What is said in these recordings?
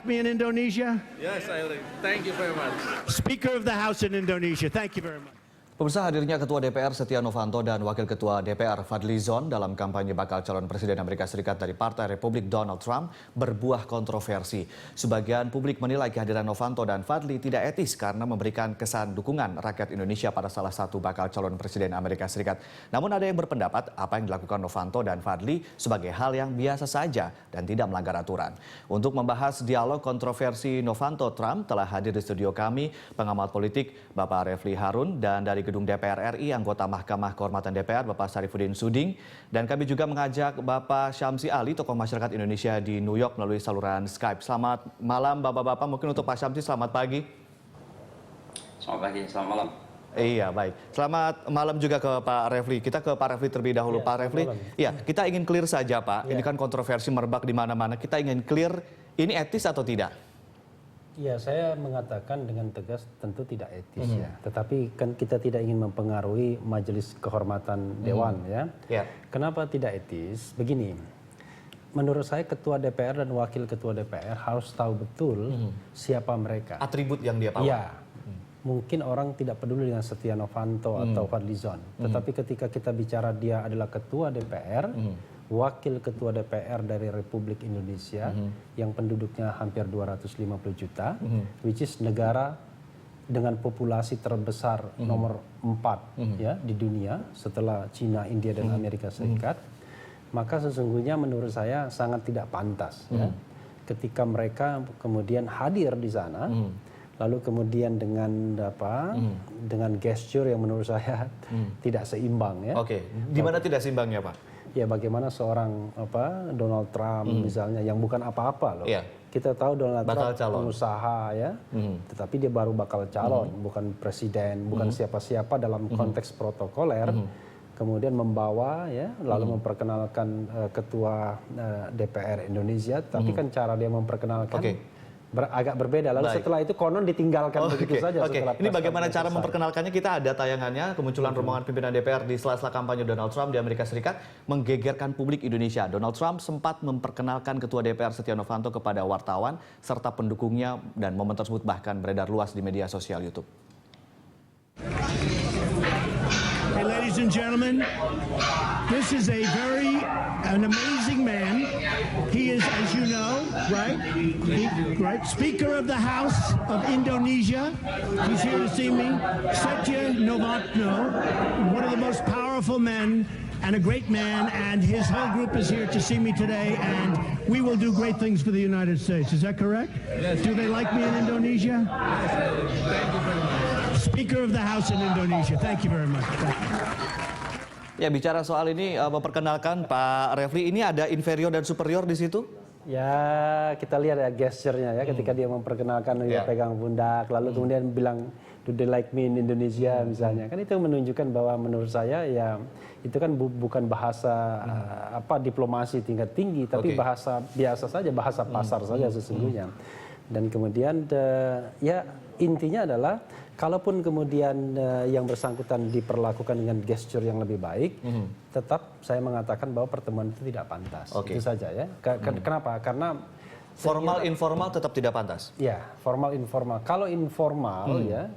like me in Indonesia? Yes, I like. Thank you very much. Speaker of the House in Indonesia, thank you very much. Pemirsa, hadirnya Ketua DPR Setia Novanto dan Wakil Ketua DPR Fadly Zon dalam kampanye bakal calon Presiden Amerika Serikat dari Partai Republik Donald Trump berbuah kontroversi. Sebagian publik menilai kehadiran Novanto dan Fadly tidak etis karena memberikan kesan dukungan rakyat Indonesia pada salah satu bakal calon Presiden Amerika Serikat. Namun ada yang berpendapat apa yang dilakukan Novanto dan Fadly sebagai hal yang biasa saja dan tidak melanggar aturan. Untuk membahas dialog kontroversi Novanto-Trump telah hadir di studio kami pengamat politik Bapak Refly Harun dan dari Gedung DPR RI, anggota Mahkamah Kehormatan DPR, Bapak Syarifuddin Suding. Dan kami juga mengajak Bapak Syamsi Ali, tokoh masyarakat Indonesia di New York melalui saluran Skype. Selamat malam Bapak-Bapak, mungkin untuk Pak Syamsi selamat pagi. Selamat pagi, selamat malam. Iya, baik. Selamat malam juga ke Pak Refly. Kita ke Pak Refly terlebih dahulu. Pak Refly, ya kita ingin clear saja Pak. Ini kan kontroversi merebak di mana-mana. Kita ingin clear, ini etis atau tidak? Ya, saya mengatakan dengan tegas tentu tidak etis ya. Tetapi kan kita tidak ingin mempengaruhi Majelis Kehormatan Dewan ya. Kenapa tidak etis? Begini, menurut saya Ketua DPR dan Wakil Ketua DPR harus tahu betul siapa mereka. Atribut yang dia bawa. Ya, mungkin orang tidak peduli dengan Setia Novanto atau Fadly Zon. Tetapi ketika kita bicara dia adalah Ketua DPR, Wakil Ketua DPR dari Republik Indonesia yang penduduknya hampir 250 juta, which is negara dengan populasi terbesar nomor 4 ya di dunia setelah Cina, India dan Amerika Serikat, maka sesungguhnya menurut saya sangat tidak pantas ya ketika mereka kemudian hadir di sana. Lalu kemudian dengan dengan gesture yang menurut saya tidak seimbang ya. Oke, di mana tidak seimbangnya Pak? Ya bagaimana seorang Donald Trump misalnya yang bukan apa-apa loh. Kita tahu Donald Trump pengusaha ya, tetapi dia baru bakal calon, bukan presiden, bukan siapa-siapa dalam konteks protokoler. Kemudian membawa ya, lalu memperkenalkan ketua DPR Indonesia, tapi kan cara dia memperkenalkan agak berbeda. Lalu setelah itu konon ditinggalkan begitu saja. Ini bagaimana cara memperkenalkannya? Kita ada tayangannya, kemunculan rombongan pimpinan DPR di sela-sela kampanye Donald Trump di Amerika Serikat menggegerkan publik Indonesia. Donald Trump sempat memperkenalkan Ketua DPR Setia Novanto kepada wartawan serta pendukungnya dan momen tersebut bahkan beredar luas di media sosial YouTube. Hey, ladies and gentlemen, this is an amazing man. He is, as you know, right, Speaker of the House of Indonesia. He's here to see me. Setia Novanto, one of the most powerful men and a great man, and his whole group is here to see me today, and we will do great things for the United States. Is that correct? Yes. Do they like me in Indonesia? Thank you very much. Speaker of the House in Indonesia. Thank you very much. Ya, bicara soal ini memperkenalkan Pak Refly, ini ada inferior dan superior di situ? Ya, kita lihat ya gesturnya ya ketika dia memperkenalkan dia pegang pundak, lalu kemudian bilang do they like me in Indonesia misalnya. Kan itu menunjukkan bahwa menurut saya ya itu kan bukan bahasa diplomasi tingkat tinggi, tapi bahasa biasa saja, bahasa pasar saja sesungguhnya. Dan kemudian ya intinya adalah kalaupun kemudian yang bersangkutan diperlakukan dengan gesture yang lebih baik, tetap saya mengatakan bahwa pertemuan itu tidak pantas. Itu saja ya. Kenapa? Karena formal informal tetap tidak pantas. Ya, formal informal. Kalau informal ya,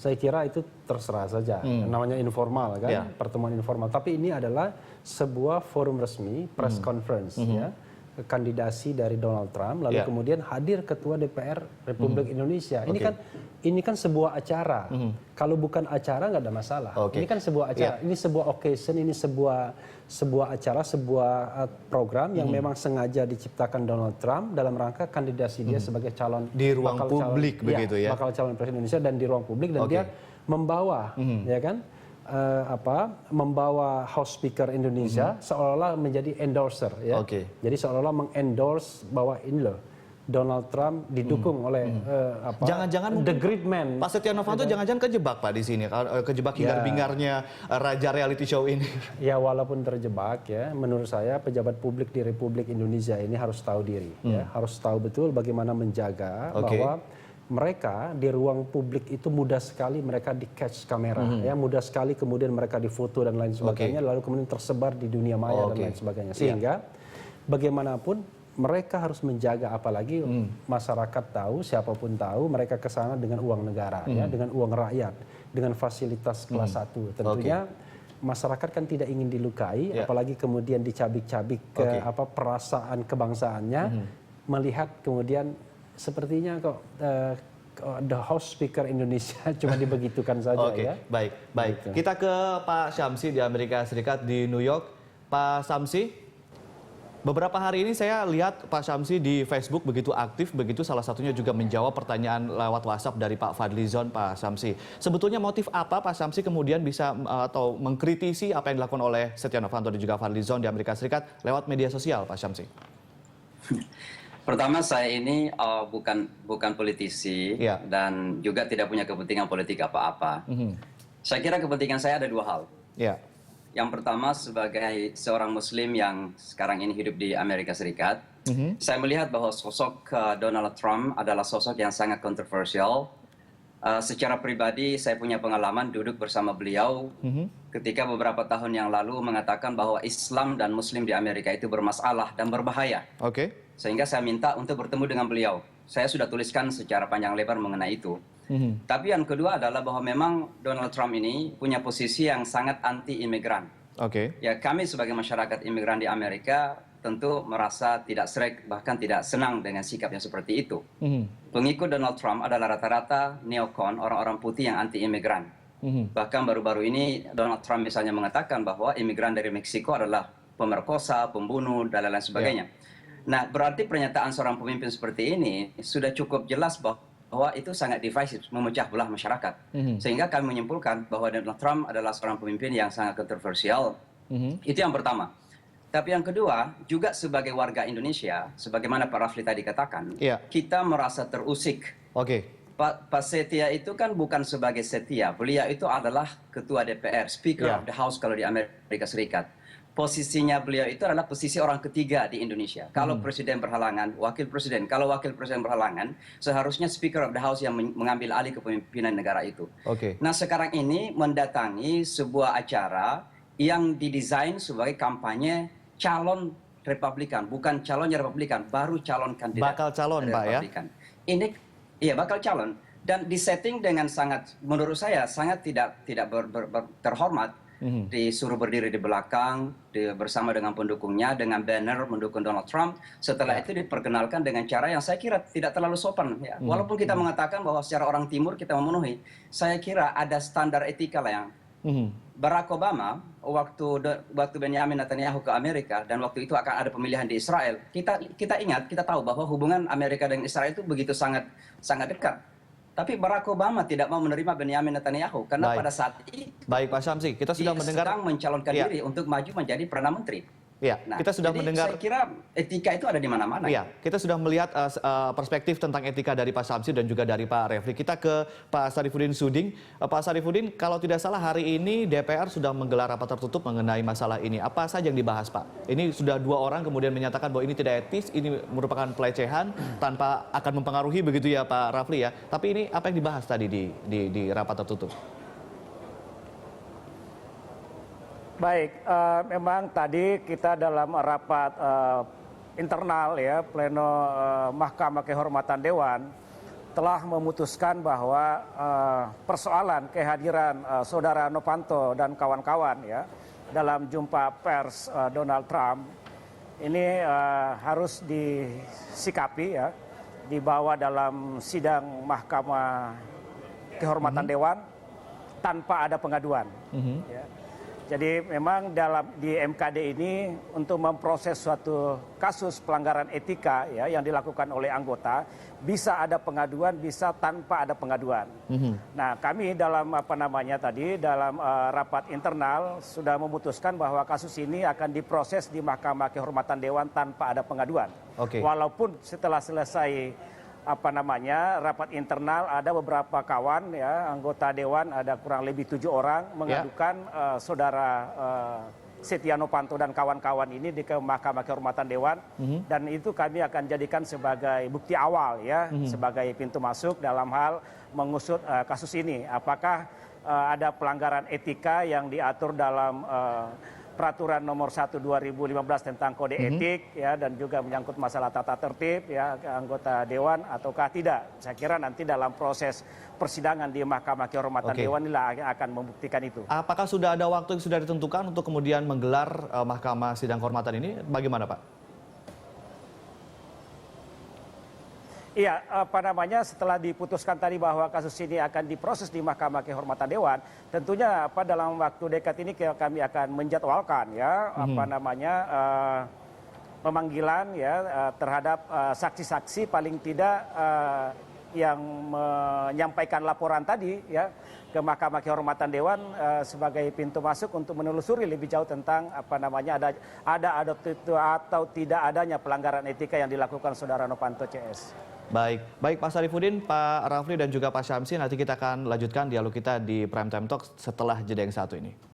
saya kira itu terserah saja. Namanya informal kan, pertemuan informal. Tapi ini adalah sebuah forum resmi, press conference ya. Kandidasi dari Donald Trump, lalu kemudian hadir Ketua DPR Republik Indonesia. Ini kan sebuah acara. Kalau bukan acara nggak ada masalah. Ini kan sebuah acara. Ini sebuah occasion. Ini sebuah acara, sebuah program yang memang sengaja diciptakan Donald Trump dalam rangka kandidasi dia sebagai calon di ruang publik begitu ya. Bakal calon presiden Indonesia dan di ruang publik dan dia membawa, ya kan? Membawa House Speaker Indonesia seolah-olah menjadi endorser ya. Jadi seolah-olah mengendorse bahwa ini loh Donald Trump didukung oleh jangan-jangan the great man. Pak Setia Novanto jangan-jangan kejebak Pak di sini, kejebak hingar-bingarnya raja reality show ini. Ya walaupun terjebak ya, menurut saya pejabat publik di Republik Indonesia ini harus tahu diri ya, harus tahu betul bagaimana menjaga bahwa mereka di ruang publik itu mudah sekali mereka di catch kamera ya, mudah sekali kemudian mereka difoto dan lain sebagainya, lalu kemudian tersebar di dunia maya dan lain sebagainya, sehingga bagaimanapun mereka harus menjaga, apalagi masyarakat tahu, siapapun tahu mereka ke sana dengan uang negara, ya, dengan uang rakyat, dengan fasilitas kelas 1. Tentunya masyarakat kan tidak ingin dilukai, apalagi kemudian dicabik-cabik ke perasaan kebangsaannya, melihat kemudian sepertinya kok the House Speaker Indonesia cuma dibegitukan saja ya. Baik. Gitu. Kita ke Pak Syamsi di Amerika Serikat di New York. Pak Syamsi, beberapa hari ini saya lihat Pak Syamsi di Facebook begitu aktif, begitu salah satunya juga menjawab pertanyaan lewat WhatsApp dari Pak Fadlizon, Pak Syamsi. Sebetulnya motif apa Pak Syamsi kemudian bisa atau mengkritisi apa yang dilakukan oleh Setia Novanto dan juga Fadlizon di Amerika Serikat lewat media sosial, Pak Syamsi? Pertama, saya ini bukan politisi dan juga tidak punya kepentingan politik apa-apa. Saya kira kepentingan saya ada dua hal. Yang pertama, sebagai seorang Muslim yang sekarang ini hidup di Amerika Serikat, saya melihat bahwa sosok Donald Trump adalah sosok yang sangat kontroversial. Secara pribadi, saya punya pengalaman duduk bersama beliau ketika beberapa tahun yang lalu mengatakan bahwa Islam dan Muslim di Amerika itu bermasalah dan berbahaya. Sehingga saya minta untuk bertemu dengan beliau. Saya sudah tuliskan secara panjang lebar mengenai itu. Tapi yang kedua adalah bahwa memang Donald Trump ini punya posisi yang sangat anti-imigran. Ya, kami sebagai masyarakat imigran di Amerika tentu merasa tidak sreg, bahkan tidak senang dengan sikap yang seperti itu. Pengikut Donald Trump adalah rata-rata neokon, orang-orang putih yang anti-imigran. Bahkan baru-baru ini Donald Trump misalnya mengatakan bahwa imigran dari Meksiko adalah pemerkosa, pembunuh, dan lain sebagainya. Nah, berarti pernyataan seorang pemimpin seperti ini sudah cukup jelas bahwa itu sangat divisive, memecah belah masyarakat. Sehingga kami menyimpulkan bahwa Donald Trump adalah seorang pemimpin yang sangat kontroversial. Itu yang pertama. Tapi yang kedua, juga sebagai warga Indonesia, sebagaimana Pak Rafli tadi katakan, kita merasa terusik. Pak Setia itu kan bukan sebagai Setia, beliau itu adalah Ketua DPR, Speaker of the House kalau di Amerika Serikat. Posisinya beliau itu adalah posisi orang ketiga di Indonesia. Kalau presiden berhalangan, wakil presiden. Kalau wakil presiden berhalangan, seharusnya Speaker of the House yang mengambil alih kepemimpinan negara itu. Nah, sekarang ini mendatangi sebuah acara yang didesain sebagai kampanye calon Republikan, bukan calonnya Republikan, baru calon kandidat. Bakal calon, Pak, ya? Ini, iya, bakal calon. Dan disetting dengan sangat, menurut saya, sangat tidak terhormat. Disuruh berdiri di belakang bersama dengan pendukungnya dengan banner mendukung Donald Trump. Setelah itu diperkenalkan dengan cara yang saya kira tidak terlalu sopan. Ya. Walaupun kita mengatakan bahwa secara orang Timur kita memenuhi, saya kira ada standar etika lah yang Barack Obama waktu Benjamin Netanyahu ke Amerika dan waktu itu akan ada pemilihan di Israel. Kita ingat, kita tahu bahwa hubungan Amerika dengan Israel itu begitu sangat dekat. Tapi Barack Obama tidak mau menerima Benjamin Netanyahu karena pada saat itu Pak Syamsi, kita sudah mendengar sedang mencalonkan diri untuk maju menjadi Perdana Menteri. Nah, kita sudah mendengar. Saya kira etika itu ada di mana-mana. Kita sudah melihat perspektif tentang etika dari Pak Syamsi dan juga dari Pak Refli. Kita ke Pak Sarifudin Suding. Pak Sarifudin, kalau tidak salah hari ini DPR sudah menggelar rapat tertutup mengenai masalah ini. Apa saja yang dibahas, Pak? Ini sudah 2 orang kemudian menyatakan bahwa ini tidak etis, ini merupakan pelecehan tanpa akan mempengaruhi begitu ya Pak Rafli ya. Tapi ini apa yang dibahas tadi di rapat tertutup? Baik, memang tadi kita dalam rapat internal ya, pleno Mahkamah Kehormatan Dewan telah memutuskan bahwa persoalan kehadiran Saudara Novanto dan kawan-kawan ya dalam jumpa pers Donald Trump ini harus disikapi ya, dibawa dalam sidang Mahkamah Kehormatan Dewan tanpa ada pengaduan. Ya. Jadi memang di MKD ini untuk memproses suatu kasus pelanggaran etika ya yang dilakukan oleh anggota bisa ada pengaduan, bisa tanpa ada pengaduan. Nah, kami dalam dalam rapat internal sudah memutuskan bahwa kasus ini akan diproses di Mahkamah Kehormatan Dewan tanpa ada pengaduan. Walaupun setelah selesai rapat internal ada beberapa kawan ya anggota dewan, ada kurang lebih 7 orang mengadukan saudara Setia Novanto dan kawan-kawan ini di Mahkamah Kehormatan Dewan dan itu kami akan jadikan sebagai bukti awal ya, sebagai pintu masuk dalam hal mengusut kasus ini. Apakah ada pelanggaran etika yang diatur dalam peraturan nomor 1 2015 tentang kode etik ya, dan juga menyangkut masalah tata tertib ya anggota dewan ataukah tidak. Saya kira nanti dalam proses persidangan di Mahkamah Kehormatan Dewan inilah yang akan membuktikan itu. Apakah sudah ada waktu yang sudah ditentukan untuk kemudian menggelar Mahkamah Sidang Kehormatan ini? Bagaimana, Pak? Iya, setelah diputuskan tadi bahwa kasus ini akan diproses di Mahkamah Kehormatan Dewan, tentunya dalam waktu dekat ini kami akan menjadwalkan ya pemanggilan ya terhadap saksi-saksi paling tidak yang menyampaikan laporan tadi ya ke Mahkamah Kehormatan Dewan sebagai pintu masuk untuk menelusuri lebih jauh tentang ada atau tidak adanya pelanggaran etika yang dilakukan Saudara Novanto CS. Baik Pak Sarifudin, Pak Rafli dan juga Pak Syamsi, nanti kita akan lanjutkan dialog kita di Prime Time Talk setelah jeda yang satu ini.